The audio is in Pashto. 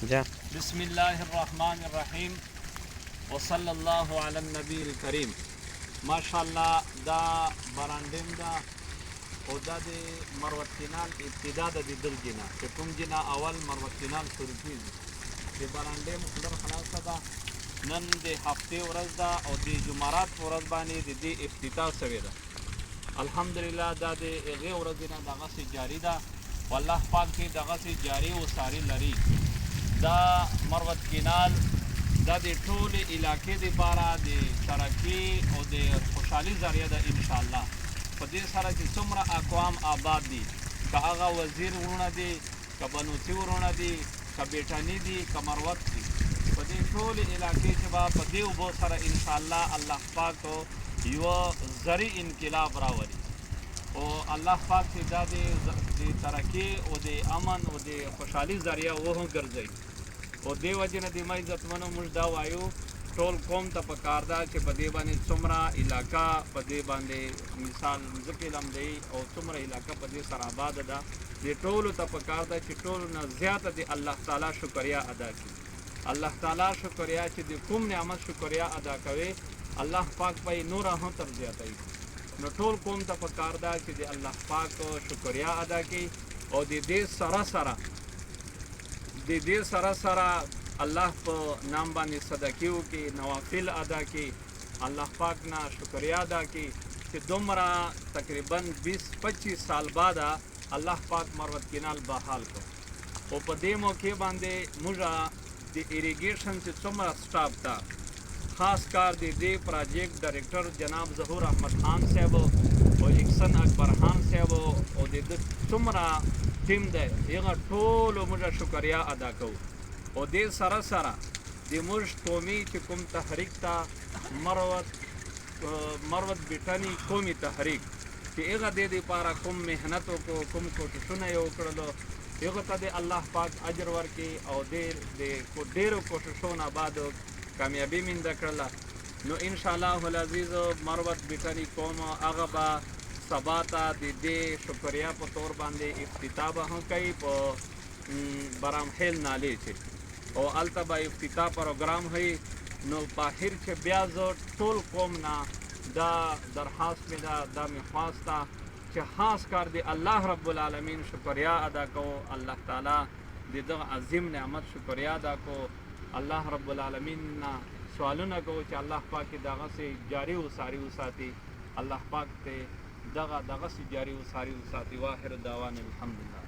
جا بسم الله الرحمن الرحیم وصلی الله علی النبی الکریم. ماشاءالله دا براندیم دا او دا د مروت کینال ابتدا د دغه جنا چې کوم جنا اول مروت کینال شروع کیږي د براندیم خلر خلاصه ده. نن د هفته ورځ ده او د جمعرات ورځ باندې د دې افتتاح شوې ده. الحمدلله دا د هغې ورځې نه دغسې جاري ده. والله پاک کې دغسې جاري و ساري لري. دا مروت کینال دا د ټولې علاقې دپاره د ترقي او د خوشحالي ذریعه ده انشاءالله. په دې سره چې څومره اقوام آباد دي، که هغه وزیر ورونه دي، که بنوڅي ورونه دي، که بیټني دي، که مروت دي، په دې ټولې علاقې کې به په دې اوبو سره انشاءالله الله پاک یوه زرعي انقلاب راولي. او الله پاک چې دا د ترقي او د امن او د خوشحالي ذریعه وګرځوي. او دې وجې نه د ما عزتمنو موږ دا وایو ټول قوم ته پکار ده چې په دې باندې څومره علاقه په دې باندې مثال ځمکې لمدوي او څومره علاقه په دې سره آباده ده، دې ټولو ته پکار ده چې ټولو نه زیاته د الله تعالی شکریا ادا کړي. الله تعالی شکریا چې د کوم نعمت شکریا ادا کوي الله پاک به یې نوره هم تر زیاتوي. نو ټول قوم ته پکار ده چې د الله پاک شکریا ادا کړي او د دې سره سره الله په نام باندې صدقې وکړي، نوافل ادا کړي، الله پاک نه شکریا ادا کړي چې دومره تقریبا 20-25 سال بعد الله پاک مروت کینال بحال کړ. او په دې موقع باندې موږ د ایریګیشن چې څومره سټاف ته خاص کار د دې پراجیکټ ډایرکټر جناب ظهور احمد خان صاحب او احسن اکبر خان صاحب او د څومره ټیم دی هغه ټولو موږ شکریا ادا کوو. او دې سره سره د موږ قومي چې کوم تحریک ته مروت بیټني قومي تحریک چې هغه دې دپاره کوم محنت وکړو، کوم کوششونه یې وکړلو، هغو ته د الله پاک اجر ورکړي او د ډېرو کوششو نه بعد کامیابي مینده کړله. نو انشاءالله العزیز مروت بیټني قوم هغه به سبا ته د دې شکریا په طور باندې افتتاح به هم کوي په برامخیل نالې چې او هلته به افتتاح پروګرام وي. نو په آخر کې بیا زه ټول قوم نه دا درخواست مې ده، دا مې خواست ده چې خاص کار د الله رب العالمین شکریا ادا کوو، الله تعالی د دغه عظیم نعمت شکریا ادا کوو، الله رب العالمین نه سوالونه کوو چې الله پاک دغسې جاري و ساري وساتي، الله پاک ته دغسې جاري و ساري وساتي. واخر دعوانا الحمدلله.